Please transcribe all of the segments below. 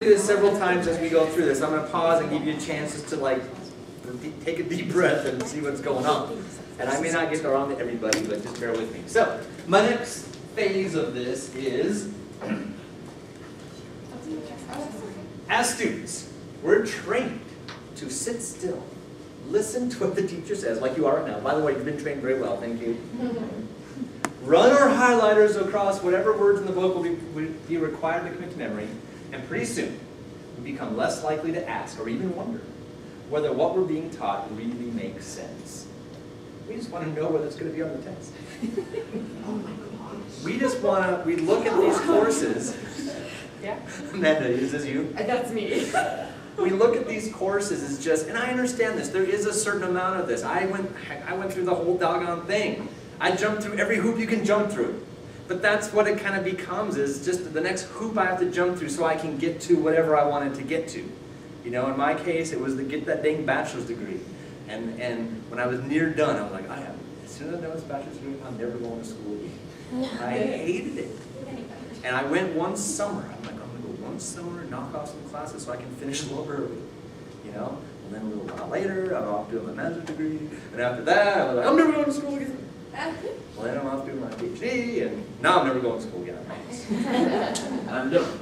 do this several times as we go through this. I'm going to pause and give you a chance just to like take a deep breath and see what's going on. And I may not get around to everybody, but just bear with me. So, my next phase of this is, as students, we're trained to sit still, listen to what the teacher says, like you are right now. By the way, you've been trained very well, thank you. Run our highlighters across whatever words in the book will be required to commit to memory, and pretty soon, we become less likely to ask or even wonder whether what we're being taught really makes sense. We just want to know whether it's going to be on the test. Oh my gosh. We just want to, we look at these courses. Yeah. Amanda, is this you? That's me. We look at these courses as just, and I understand this, there is a certain amount of this. I went through the whole doggone thing. I jumped through every hoop you can jump through. But that's what it kind of becomes, is just the next hoop I have to jump through so I can get to whatever I wanted to get to. You know, in my case, it was to get that dang bachelor's degree. And when I was near done, I was like, as soon as I know this bachelor's degree, I'm never going to school again. I hated it. And I went one summer. I'm like, I'm going to go one summer, knock off some classes so I can finish a little early. You know? And then a little while later, I'm off doing my master's degree. And after that, I was like, I'm never going to school again. Well, then I'm off doing my PhD, and now I'm never going to school again. And I'm done.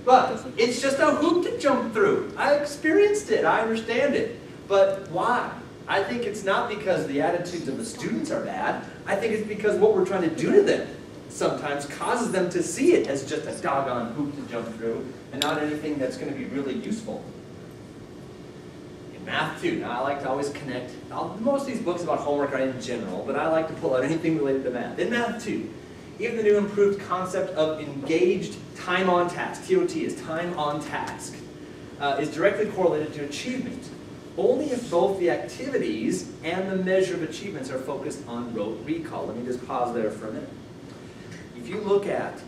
But it's just a hoop to jump through. I experienced it. I understand it. But why? I think it's not because the attitudes of the students are bad. I think it's because what we're trying to do to them sometimes causes them to see it as just a doggone hoop to jump through and not anything that's going to be really useful. In math too. Now I like to always connect. Most of these books about homework are in general, but I like to pull out anything related to math. In math too. Even the new improved concept of engaged time on task, TOT is time on task, is directly correlated to achievement. Only if both the activities and the measure of achievements are focused on rote recall. Let me just pause there for a minute. If you look at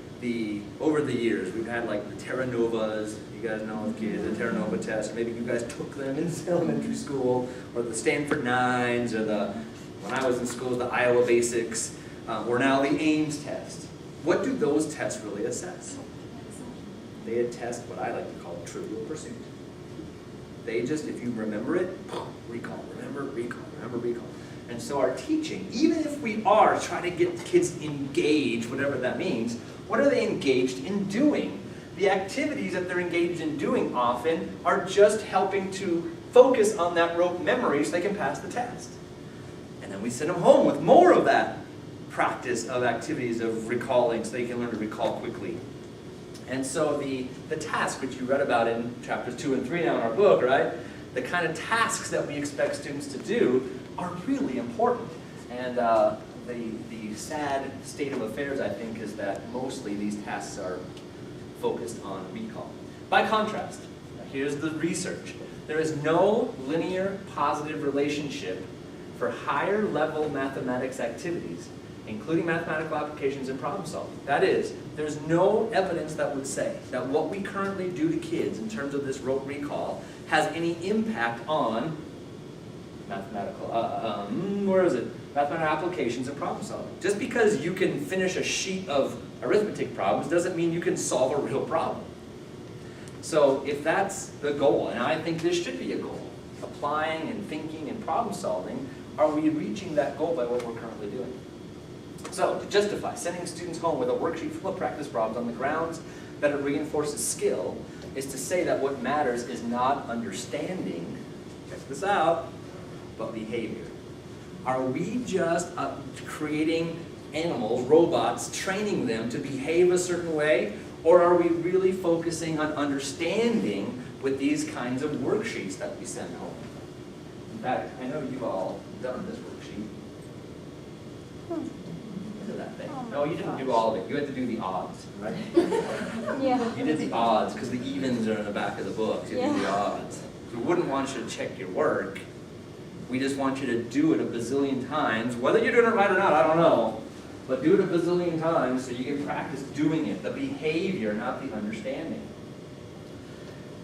over the years, we've had like the Terra Novas, you guys know as kids, the Terra Nova test, maybe you guys took them in elementary school, or the Stanford Nines, or when I was in school, the Iowa Basics, or now the Ames test. What do those tests really assess? They attest what I like to call trivial pursuit. They just, if you remember it, recall, remember, recall, remember, recall. And so our teaching, even if we are trying to get kids engaged, whatever that means, what are they engaged in doing? The activities that they're engaged in doing often are just helping to focus on that rote memory so they can pass the test. And then we send them home with more of that practice of activities of recalling so they can learn to recall quickly. And so the task, which you read about in chapters 2 and 3 now in our book, right? The kind of tasks that we expect students to do are really important. And the sad state of affairs, I think, is that mostly these tasks are focused on recall. By contrast, here's the research. There is no linear positive relationship for higher level mathematics activities, including mathematical applications and problem solving. That is, there's no evidence that would say that what we currently do to kids in terms of this rote recall has any impact on mathematical, mathematical applications and problem solving. Just because you can finish a sheet of arithmetic problems doesn't mean you can solve a real problem. So if that's the goal, and I think this should be a goal, applying and thinking and problem solving, are we reaching that goal by what we're currently doing? So, to justify sending students home with a worksheet full of practice problems on the grounds that it reinforces skill is to say that what matters is not understanding, check this out, but behavior. Are we just creating animals, robots, training them to behave a certain way, or are we really focusing on understanding with these kinds of worksheets that we send home? In fact, I know you've all done this worksheet. That thing. Oh no, you didn't do all of it. You had to do the odds, right? Yeah. You did the odds because the evens are in the back of the book. You do the odds. We wouldn't want you to check your work. We just want you to do it a bazillion times. Whether you're doing it right or not, I don't know. But do it a bazillion times so you can practice doing it. The behavior, not the understanding.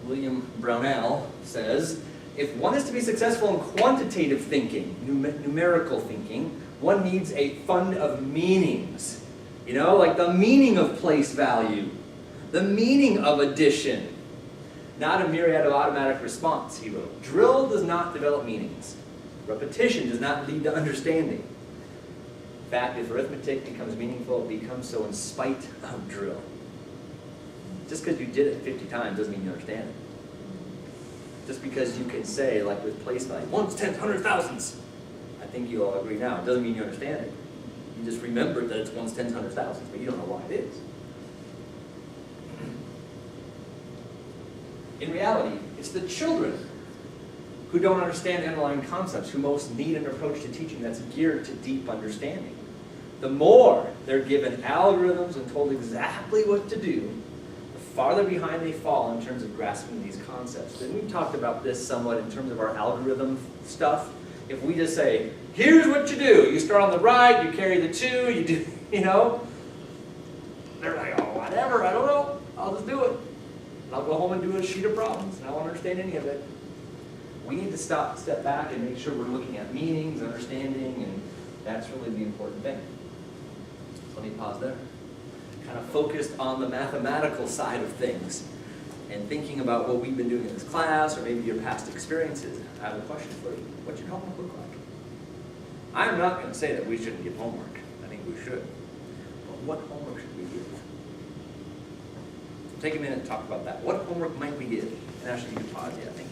William Brownell says, if one is to be successful in quantitative thinking, numerical thinking, one needs a fund of meanings. You know, like the meaning of place value, the meaning of addition, not a myriad of automatic response, he wrote. Drill does not develop meanings. Repetition does not lead to understanding. In fact, if arithmetic becomes meaningful, it becomes so in spite of drill. Just because you did it 50 times doesn't mean you understand it. Just because you can say, like with place value, ones, tens, hundreds, thousands. I think you all agree now. It doesn't mean you understand it. You just remembered that it's ones, tens, hundreds, thousands, but you don't know why it is. In reality, it's the children who don't understand the underlying concepts who most need an approach to teaching that's geared to deep understanding. The more they're given algorithms and told exactly what to do, the farther behind they fall in terms of grasping these concepts. And we've talked about this somewhat in terms of our algorithm stuff. If we just say, here's what you do. You start on the right, you carry the 2, you do, They're like, oh, whatever, I don't know. I'll just do it. And I'll go home and do a sheet of problems, and I won't understand any of it. We need to step back and make sure we're looking at meanings, understanding, and that's really the important thing. So let me pause there. Kind of focused on the mathematical side of things and thinking about what we've been doing in this class or maybe your past experiences. I have a question for you. What's your homework look like? I'm not going to say that we shouldn't give homework. I think we should. But what homework should we give? Take a minute and talk about that. What homework might we give? And actually, you can pause. Yeah, thank you.